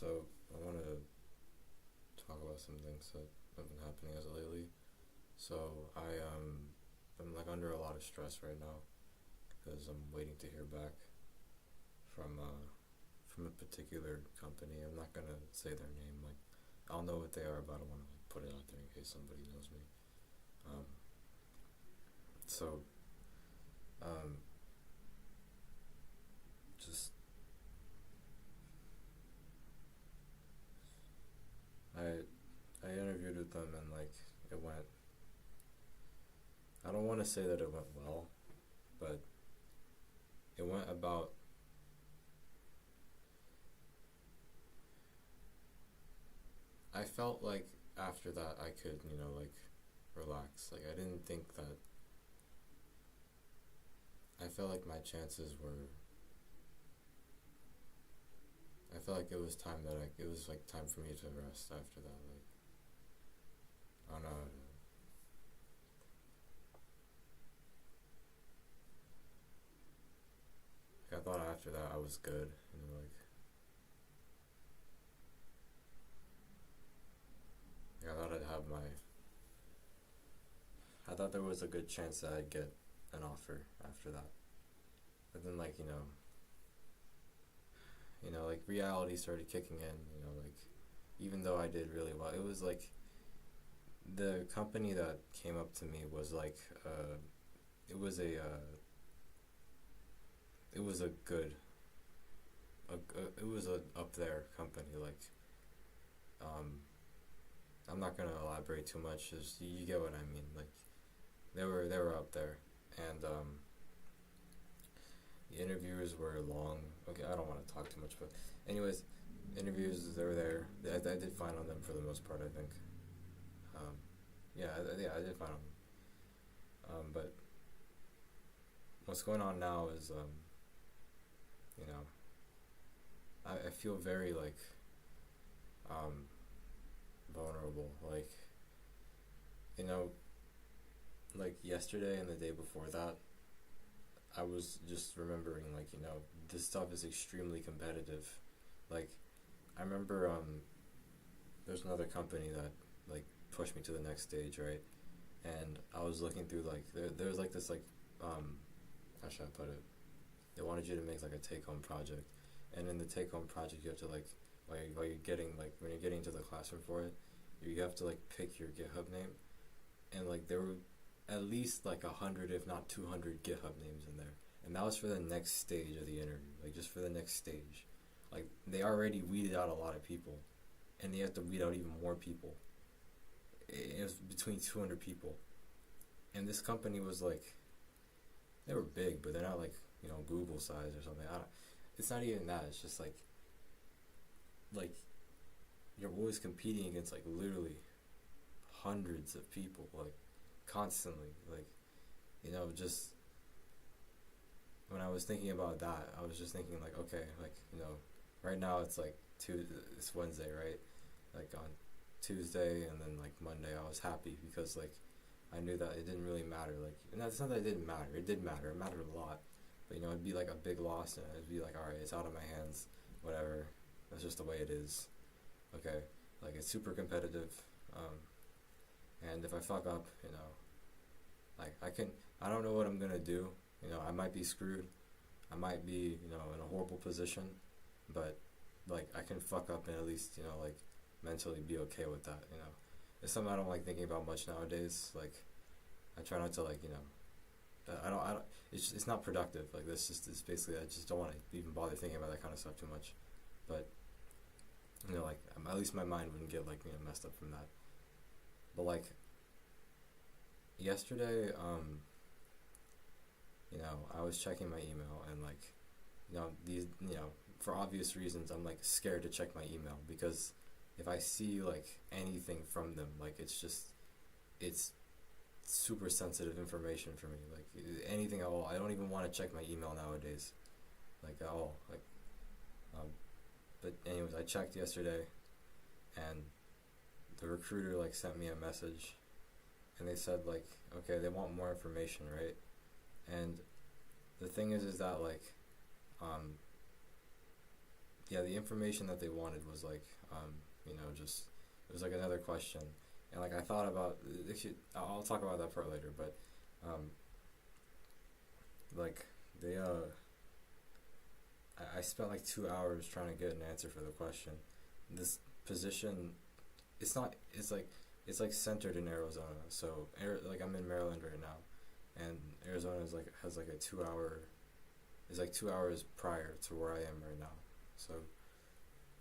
So I want to talk about some things that have been happening as of lately. So I'm like under a lot of stress right now because I'm waiting to hear back from a particular company. I'm not gonna say their name. Like I'll know what they are, but I don't want to like put it out there in case somebody knows me. Um, so um, just I I interviewed with them and like it went. I don't want to say that it went well, but it went about. I felt like after that I could, like relax. Like I didn't think that. I felt like my chances were. I felt like it was time that it was like time for me to rest after that. Like I don't know. Like, I thought after that I was good, like I thought I'd have my. I thought there was a good chance that I'd get an offer after that. But then like reality started kicking in. Like even though I did really well, it was like the company that came up to me was like it was it was a good it was a up there company. Like um I'm not gonna elaborate too much. Just you get what I mean. Like they were up there, and the interviews were long. Okay, I don't want to talk too much, but anyways, interviews they were there. I did fine on them for the most part. I think. Um, yeah, I did fine on them. But what's going on now is you know, I feel very like um, vulnerable. Like you know, like yesterday and the day before that, I was just remembering like this stuff is extremely competitive. Like I remember there's another company that like pushed me to the next stage, right? And I was looking through like there's like this like how should I put it? They wanted you to make like a take home project, and in the take home project you have to like while you're getting like when you're getting into the classroom for it, you have to like pick your GitHub name, and like there were at least like 100 if not 200 GitHub names in there, and that was for the next stage of the interview, like just for the next stage. Like they already weeded out a lot of people, and they have to weed out even more people. It was between 200 people, and this company was like they were big, but they're not like Google size or something. I don't. It's not even that. It's just like you're always competing against like literally hundreds of people, like constantly. Like just when I was thinking about that, I was just thinking like, okay, like right now it's like it's Wednesday, right? Like on Tuesday and then like Monday, I was happy because like I knew that it didn't really matter. Like, and it's not that it didn't matter. It did matter. It mattered a lot. But it'd be like a big loss, and it'd be like, all right, it's out of my hands. Whatever. That's just the way it is. Okay. Like it's super competitive. Um, and if I fuck up, like I don't know what I'm gonna do. I might be screwed. I might be, in a horrible position. But like I can fuck up and at least, like mentally be okay with that. It's something I don't like thinking about much nowadays. Like I try not to like I don't. It's not productive. Like this just is basically I just don't want to even bother thinking about that kind of stuff too much. But like at least my mind wouldn't get like messed up from that. But like yesterday, I was checking my email and like these for obvious reasons I'm like scared to check my email because if I see like anything from them, like it's super sensitive information for me. Like anything at all, I don't even want to check my email nowadays, like at all. Like, but anyways, I checked yesterday, and the recruiter like sent me a message, and they said like, okay, they want more information, right? And the thing is that like, yeah, the information that they wanted was like, just it was like another question, and like I thought about, I'll talk about that part later, but um, like they I spent like 2 hours trying to get an answer for the question. This position, it's like centered in Arizona, so like I'm in Maryland right now, and Arizona is like has like a 2 hour, is like 2 hours prior to where I am right now, so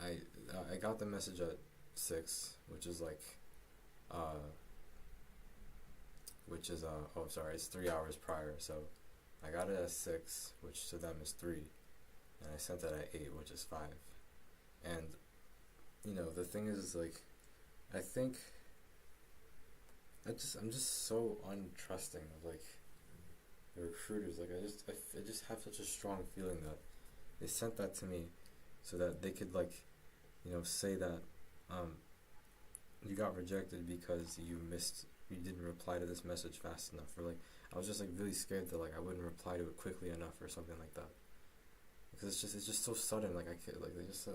I got the message at 6, which is like, oh sorry, it's 3 hours prior. So I got it at 6, which to them is 3, and I sent it at 8, which is 5. And the thing is like, I think I'm just so untrusting of like the recruiters. Like I just have such a strong feeling that they sent that to me so that they could like say that you got rejected because you didn't reply to this message fast enough, or like I was just like really scared that like I wouldn't reply to it quickly enough or something like that, because it's just so sudden. Like I can't, like they just it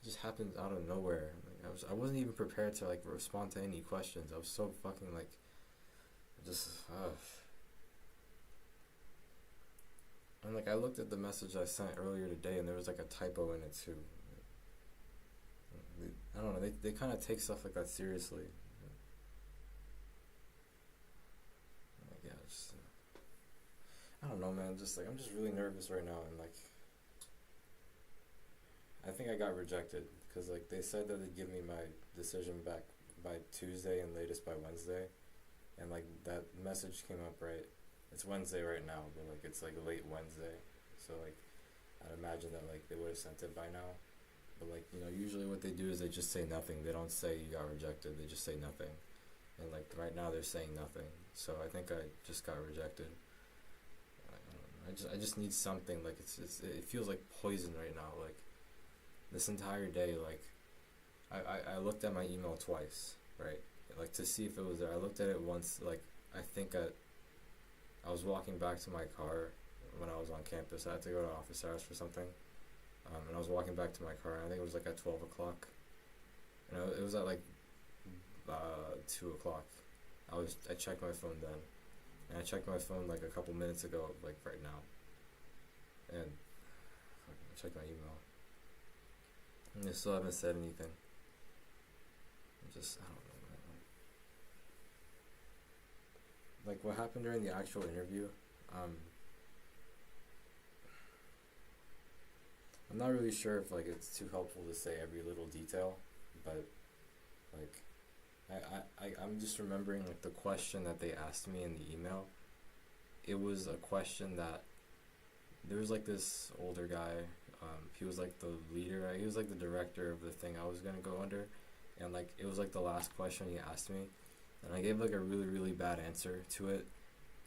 just happened out of nowhere. Like I wasn't even prepared to like respond to any questions. I was so fucking like just and like I looked at the message I sent earlier today, and there was like a typo in it too. I don't know. They kind of take stuff like that seriously. Like, yeah, just I don't know, man. Just like I'm just really nervous right now, and like I think I got rejected because like they said that they'd give me my decision back by Tuesday and latest by Wednesday, and like that message came up right. It's Wednesday right now, but like it's like late Wednesday, so like I'd imagine that like they would have sent it by now. But like usually what they do is they just say nothing. They don't say you got rejected. They just say nothing. And like right now they're saying nothing. So I think I just got rejected. I don't know. I just need something. Like it feels like poison right now. Like this entire day, like I looked at my email twice, right? Like to see if it was there. I looked at it once. Like I think I was walking back to my car when I was on campus. I had to go to office hours for something. And I was walking back to my car, and I think it was like at 12 o'clock. And it was at like 2 o'clock. I checked my phone then. And I checked my phone like a couple minutes ago, like right now. And I checked my email. And they still haven't said anything. I don't know, man. Like what happened during the actual interview, I'm not really sure if like it's too helpful to say every little detail, but like I'm just remembering like the question that they asked me in the email. It was a question that there was like this older guy, he was like the leader, he was like the director of the thing I was gonna go under, and like it was like the last question he asked me, and I gave like a really really bad answer to it,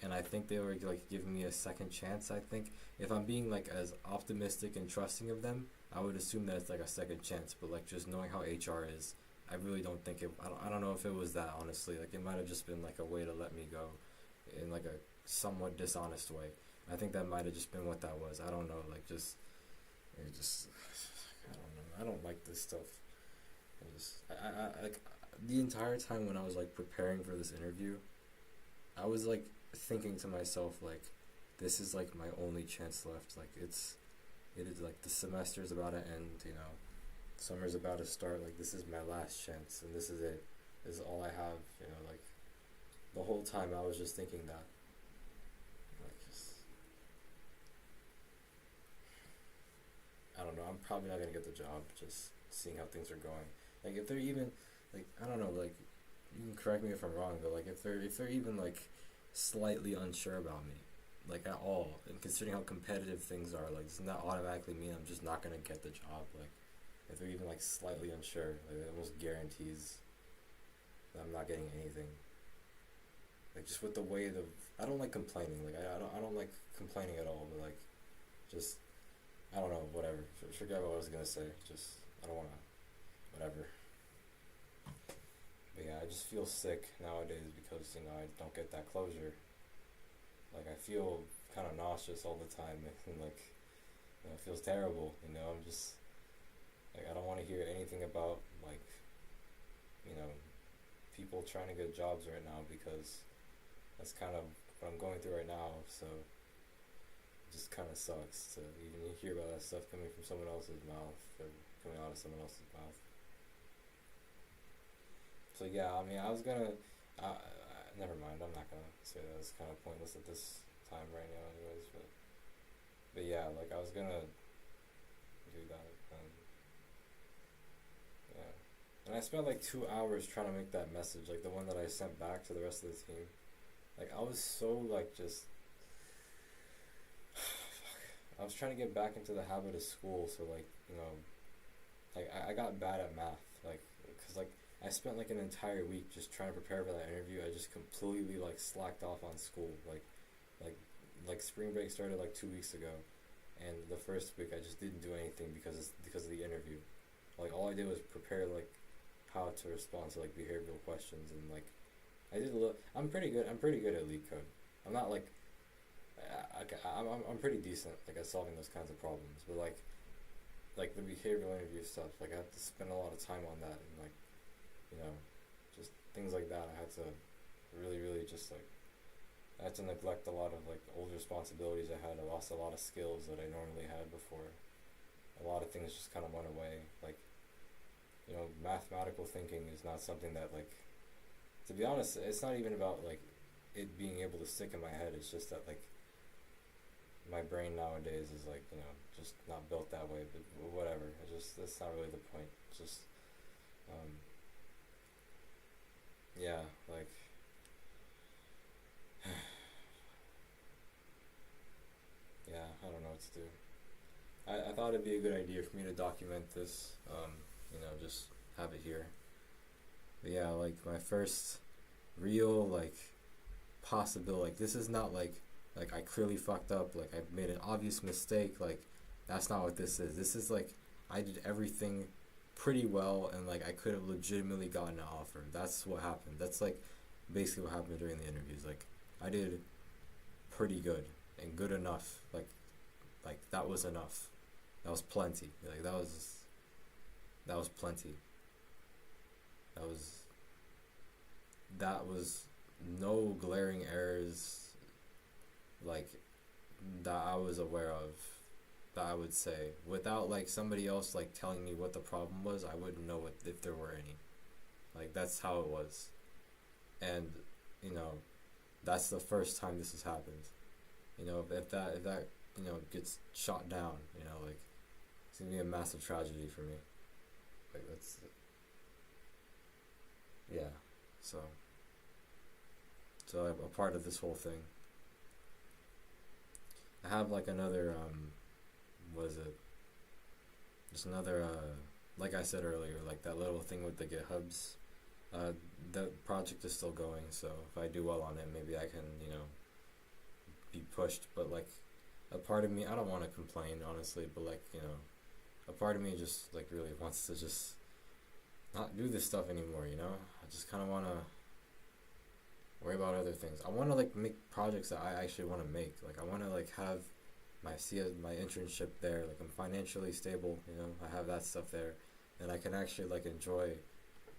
and I think they were like giving me a second chance. I think if I'm being like as optimistic and trusting of them, I would assume that it's like a second chance. But like just knowing how HR is, I really don't think it. I don't know if it was that, honestly. Like it might have just been like a way to let me go, in like a somewhat dishonest way. I think that might have just been what that was. I don't know. Like just I don't know. I don't like this stuff. I like the entire time when I was like preparing for this interview, I was like thinking to myself like, this is like my only chance left. Like it is like the semester's about to end, summer's about to start. Like this is my last chance, and this is it. This is all I have. Like the whole time I was just thinking that. Like I don't know. I'm probably not gonna get the job. Just seeing how things are going. Like if they're even like I don't know. Like you can correct me if I'm wrong, but like if they're even like slightly unsure about me, like at all, and considering how competitive things are, like doesn't that automatically mean I'm just not gonna get the job? Like if they're even like slightly unsure, like it almost guarantees that I'm not getting anything. Like just with the way I don't like complaining. Like I don't like complaining at all. But like just I don't know. Whatever. Forget what I was gonna say. Just I don't wanna. Whatever. But yeah, I just feel sick nowadays because I don't get that closure. Like I feel kind of nauseous all the time, and like It feels terrible. I'm just like, I don't want to hear anything about like, you know, people trying to get jobs right now, because that's kind of what I'm going through right now. So it just kind of sucks to even hear about that stuff coming from someone else's mouth, or coming out of someone else's mouth. So yeah, I mean, I was gonna. Never mind. I'm not gonna say that. It's kind of pointless at this time right now, anyways. But yeah, like I was gonna do that. Yeah, and I spent like 2 hours trying to make that message, like the one that I sent back to the rest of the team. Like I was so like just. I was trying to get back into the habit of school, so like like I got bad at math, like because like I spent like an entire week just trying to prepare for that interview. I just completely like slacked off on school. Like like spring break started like 2 weeks ago, and the first week I just didn't do anything because of the interview. Like all I did was prepare like how to respond to like behavioral questions, and like I did a little. I'm pretty good. I'm pretty good at leak code. I'm not like I'm pretty decent like at solving those kinds of problems, but like the behavioral interview stuff, like I have to spend a lot of time on that, and like just things like that. I had to really just like I had to neglect a lot of like old responsibilities I had. I lost a lot of skills that I normally had before. A lot of things just kind of went away. Like mathematical thinking is not something that like, to be honest, it's not even about like it being able to stick in my head. It's just that like my brain nowadays is like just not built that way. But whatever. That's not really the point. It's just yeah, like yeah, I don't know what to do. I thought it'd be a good idea for me to document this. Just have it here. But yeah, like my first real like possible, like this is not like I clearly fucked up, like I made an obvious mistake, like that's not what this is. This is like I did everything pretty well, and like I could have legitimately gotten an offer. That's what happened. That's like basically what happened during the interviews. Like I did pretty good and good enough. Like that was enough. That was plenty. Like that was plenty. That was no glaring errors like that I was aware of, that I would say, without like somebody else like telling me what the problem was. I wouldn't know if there were any. Like that's how it was. And that's the first time this has happened. If that gets shot down, like it's gonna be a massive tragedy for me. Like that's yeah. So I'm a part of this whole thing. I have like another what is it? Just another like I said earlier, like that little thing with the GitHubs. The project is still going, so if I do well on it, maybe I can be pushed. But like a part of me, I don't want to complain honestly, but like a part of me just like really wants to just not do this stuff anymore. I just kind of want to worry about other things. I want to like make projects that I actually want to make. Like I want to like have my internship there. Like I'm financially stable. I have that stuff there, and I can actually like enjoy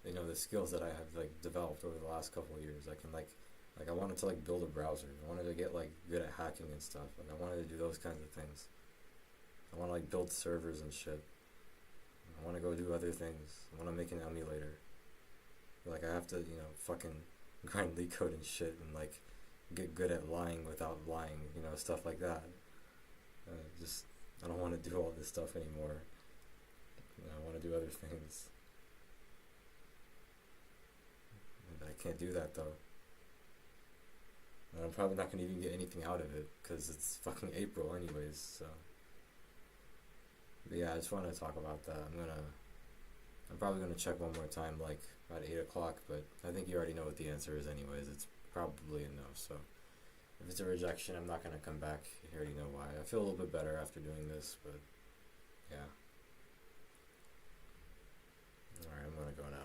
the skills that I have like developed over the last couple of years. I can like I wanted to like build a browser. I wanted to get like good at hacking and stuff. Like I wanted to do those kinds of things. I want to like build servers and shit. I want to go do other things. I want to make an emulator. Like I have to fucking grind leak code and shit, and like get good at lying without lying. Stuff like that. I don't want to do all this stuff anymore. I want to do other things. I can't do that though. And I'm probably not gonna even get anything out of it because it's fucking April anyways. So, but yeah, I just want to talk about that. I'm probably gonna check one more time, like at 8 o'clock. But I think you already know what the answer is anyways. It's probably a no. So, if it's a rejection, I'm not gonna come back. You already know why. I feel a little bit better after doing this, but yeah. All right, I'm gonna go now.